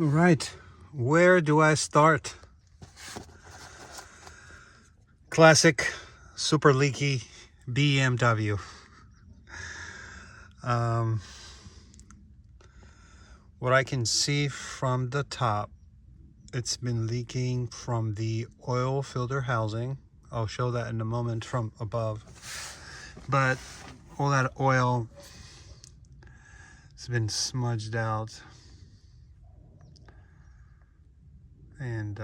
All right, where do I start? Classic, super leaky BMW. Um, what I can see from the top, it's been leaking from the oil filter housing. I'll show that in a moment from above. But all that oil has been smudged out. And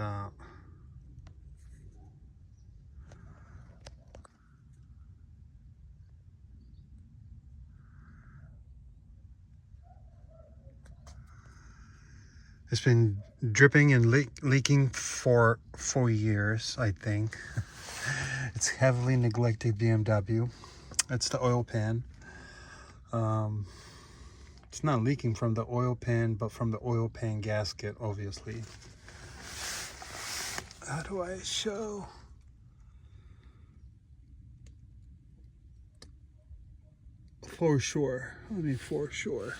it's been dripping and leaking for 4 years, I think. It's heavily neglected BMW. That's the oil pan. It's not leaking from the oil pan, but from the oil pan gasket, obviously. How do I show? For sure. I mean, for sure.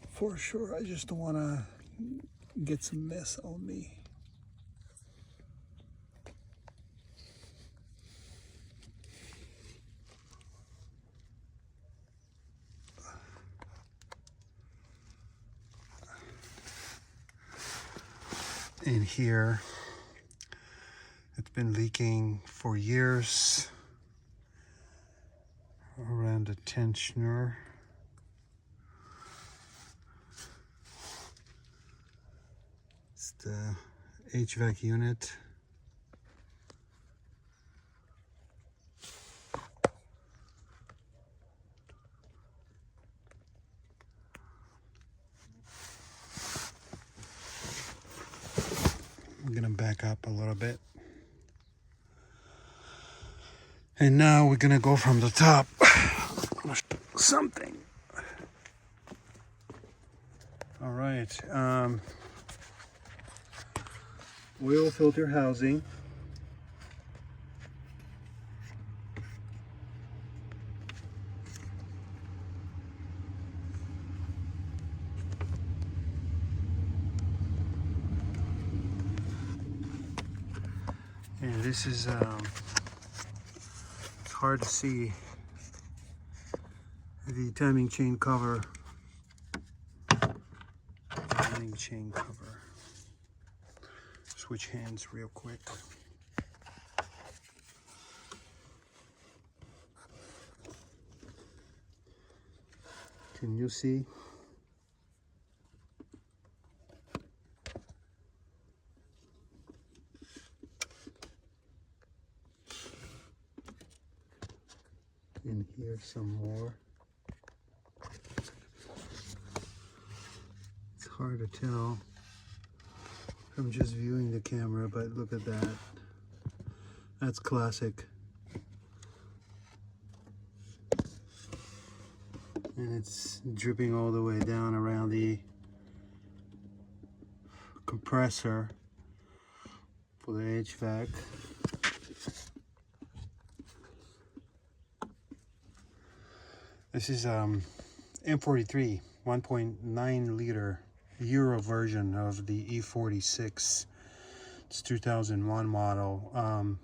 For sure. I just don't want to get some mess on me. In here, it's been leaking for years around the tensioner. It's the HVAC unit. I'm gonna back up a little bit. And now we're gonna go from the top. Something. All right. Oil filter housing. And this is it's hard to see the timing chain cover. Timing chain cover. Switch hands real quick. Can you see? And here's some more. It's hard to tell from just viewing the camera, but look at that. That's classic. And it's dripping all the way down around the compressor for the HVAC. This is M43 1.9 liter Euro version of the E46. It's 2001 model.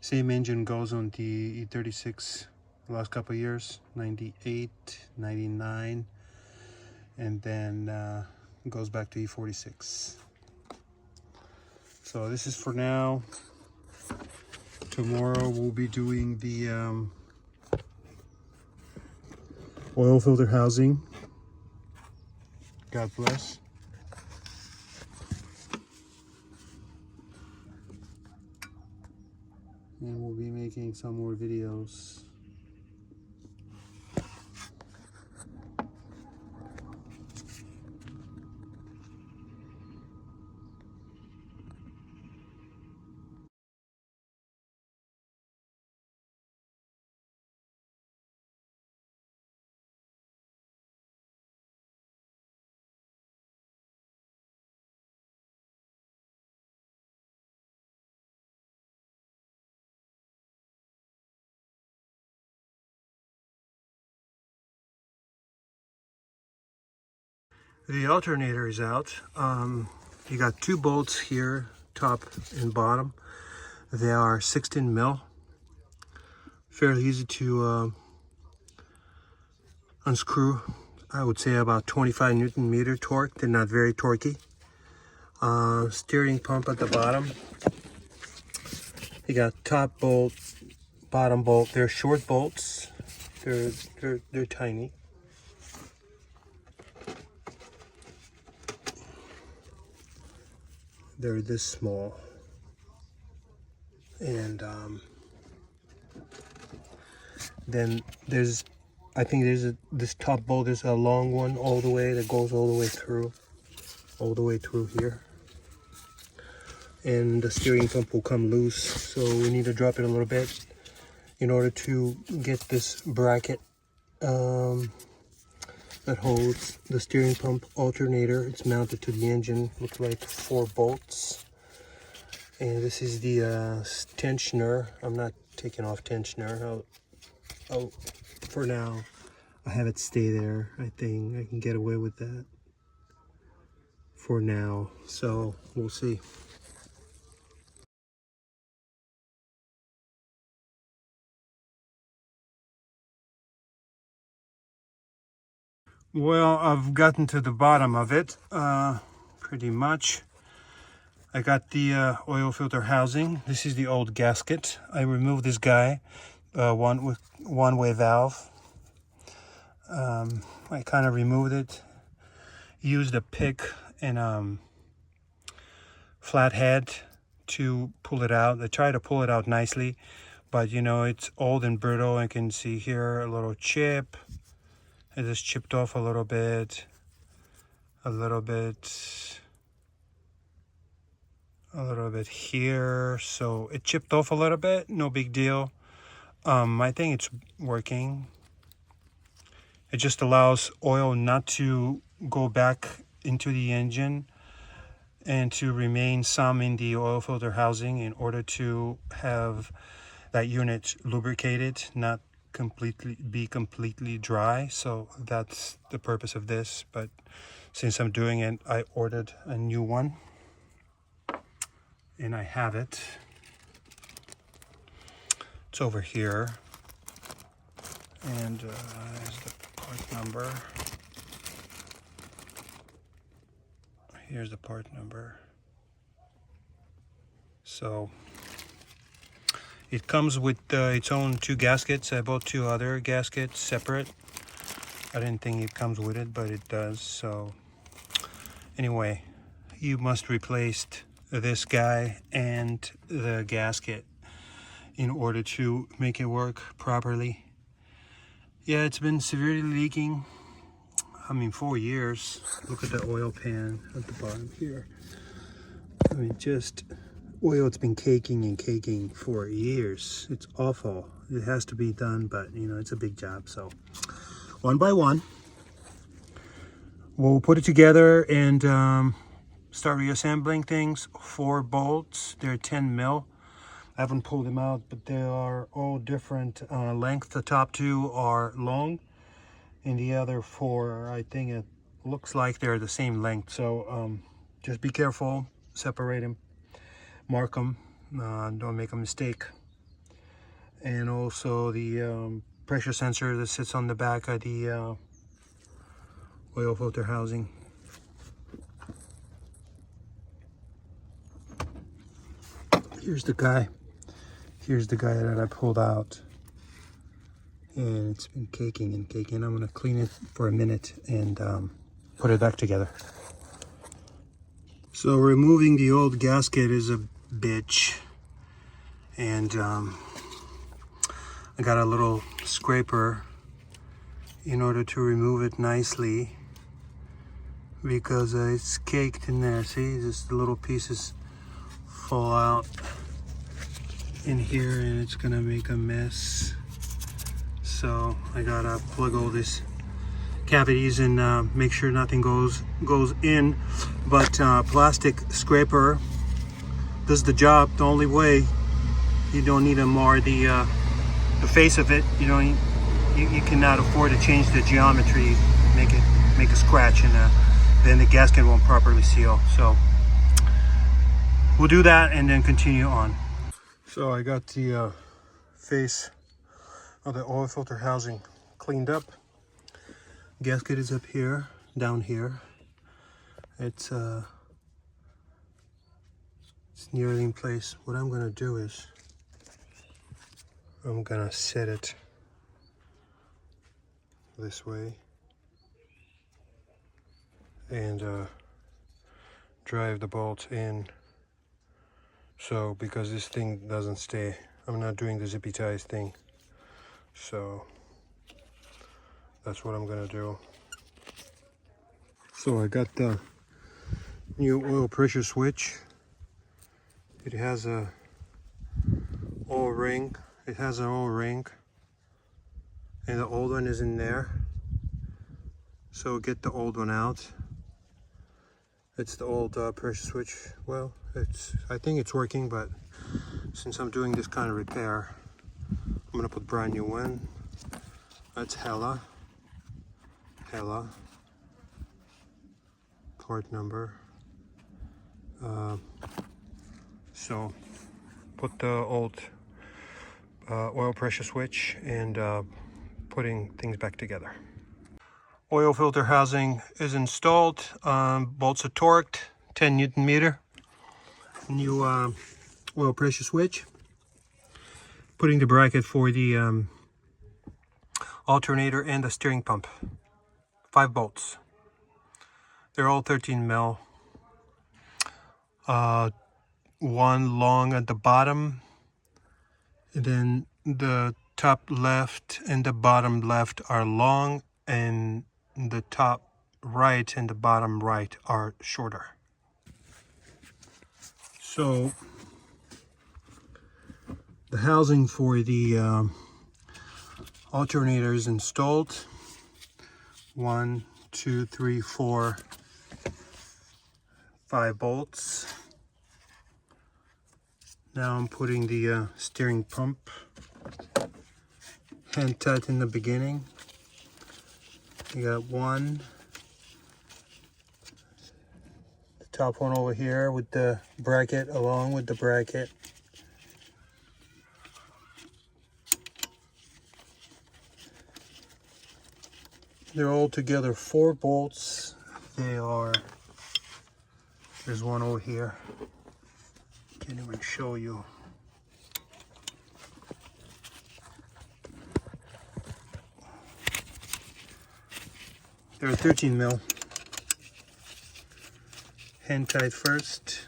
Same engine goes on the E36 the last couple of years, 98, 99, and then goes back to E46. So this is for now. Tomorrow we'll be doing the oil filter housing. God bless. And we'll be making some more videos. The alternator is out. You got two bolts here, top and bottom. They are 16 mil. Fairly easy to unscrew. I would say about 25 Newton meter torque. They're not very torquey. Steering pump at the bottom. You got top bolt, bottom bolt. They're short bolts. They're tiny. They're this small. And then there's, I think there's this top bolt is a long one all the way that goes all the way through here. And the steering pump will come loose, so we need to drop it a little bit in order to get this bracket that holds the steering pump alternator. It's mounted to the engine. Looks like 4 bolts. And this is the tensioner. I'm not taking off tensioner. I'll for now I have it stay there. I think I can get away with that for now, so we'll see. Well, I've gotten to the bottom of it, pretty much. I got the oil filter housing. This is the old gasket. I removed this guy, one-way valve. I kind of removed it, used a pick and flathead to pull it out. I tried to pull it out nicely, but you know, it's old and brittle. I can see here a little chip. It just chipped off a little bit, a little bit here. So it chipped off a little bit, no big deal. I think it's working. It just allows oil not to go back into the engine and to remain some in the oil filter housing in order to have that unit lubricated, not completely dry. So that's the purpose of this. But since I'm doing it, I ordered a new one and I have it. It's over here, and there's the part number. Here's the part number. So it comes with its own 2 gaskets. I bought 2 other gaskets separate. I didn't think it comes with it, but it does. So anyway, you must replace this guy and the gasket in order to make it work properly. Yeah, it's been severely leaking. I mean, 4 years. Look at the oil pan at the bottom here. I mean, just oil, it's been caking and caking for years. It's awful. It has to be done, but you know, it's a big job. So one by one, we'll put it together and start reassembling things. 4 bolts, they're 10 mil. I haven't pulled them out, but they are all different length. The top 2 are long, and the other 4, I think it looks like they're the same length. So just be careful, separate them, mark them, don't make a mistake. And also the pressure sensor that sits on the back of the oil filter housing. Here's the guy. Here's the guy that I pulled out. And it's been caking and caking. I'm gonna clean it for a minute and put it back together. So removing the old gasket is a bitch. And I got a little scraper in order to remove it nicely, because it's caked in there. See, just the little pieces fall out in here and it's gonna make a mess. So I gotta plug all these cavities and make sure nothing goes in. But plastic scraper does the job. The only way, you don't need to mar the face of it. You don't. You cannot afford to change the geometry, make a scratch then the gasket won't properly seal. So we'll do that and then continue on. So I got the face of the oil filter housing cleaned up. Gasket is up here, down here. It's nearly in place. What I'm gonna do is I'm gonna set it this way and drive the bolts in. So because this thing doesn't stay, I'm not doing the zippy ties thing. So that's what I'm gonna do. So I got the new oil pressure switch. It has a oil ring. It has an oil ring, and the old one is in there. So get the old one out. It's the old pressure switch. Well, I think it's working, but since I'm doing this kind of repair, I'm gonna put brand new one. That's hella part number. So put the old oil pressure switch and putting things back together. Oil filter housing is installed. Bolts are torqued, 10 Newton meter. New oil pressure switch. Putting the bracket for the alternator and the steering pump. 5 bolts. They're all 13 mil. One long at the bottom, and then the top left and the bottom left are long, and the top right and the bottom right are shorter. So the housing for the alternator is installed. 1, 2, 3, 4, 5 bolts. Now I'm putting the steering pump, hand tight in the beginning. You got one, the top one over here with the bracket, along with the bracket. They're all together 4 bolts. There's one over here. Can't even show you. They're 13 mil. Hand tight first.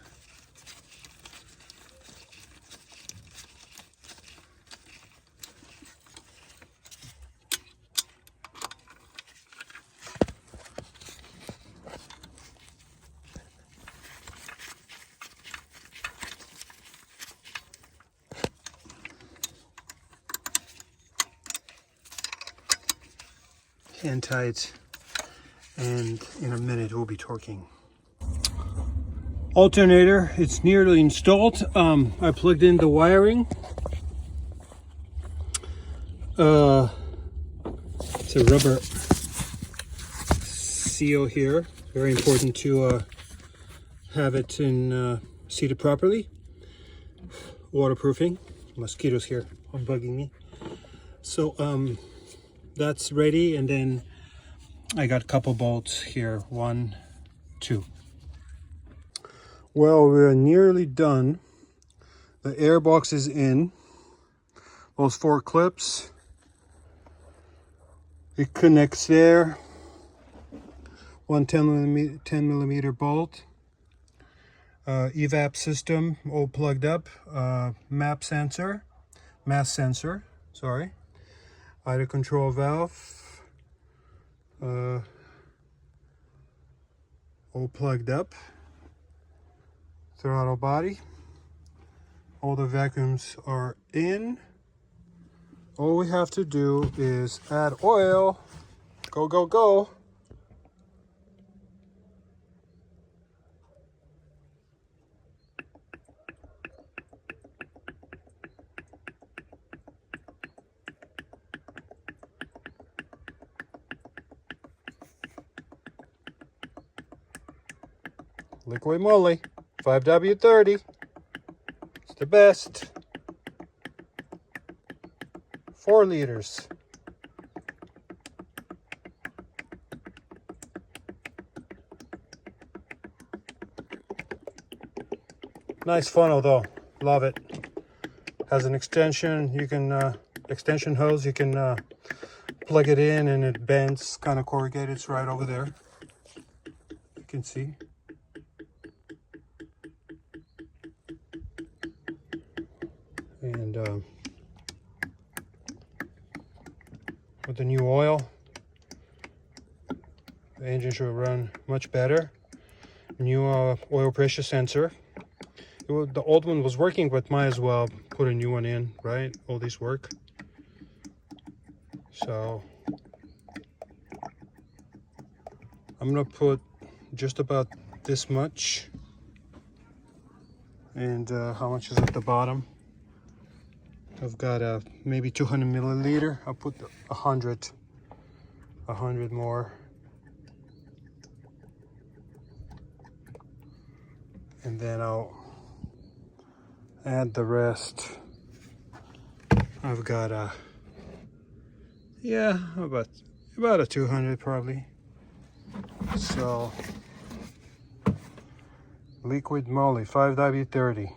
Hand tight, and in a minute we'll be torquing. Alternator, it's nearly installed. I plugged in the wiring. It's a rubber seal here. Very important to have it seated properly. Waterproofing. Mosquitoes here are bugging me. So that's ready, and then I got a couple bolts here. 1, 2. Well, we're nearly done. The air box is in. Those 4 clips. It connects there. One 10 millimeter bolt. Evap system all plugged up. Mass sensor. Sorry. Idle control valve. All plugged up. Throttle body. All the vacuums are in. All we have to do is add oil. Go, go, go. Liquid moly, 5W30. It's the best. 4 liters. Nice funnel though, love it. Has an extension, you can extension hose, you can plug it in and it bends, kind of corrugated. It's right over there. You can see. And with the new oil, the engine should run much better. New oil pressure sensor. The old one was working, but might as well put a new one in, right? All this work. So I'm gonna put just about this much. And how much is at the bottom? I've got maybe 200 milliliter. I'll put 100 more. And then I'll add the rest. I've got yeah, about a 200 probably. So liquid moly, 5W30.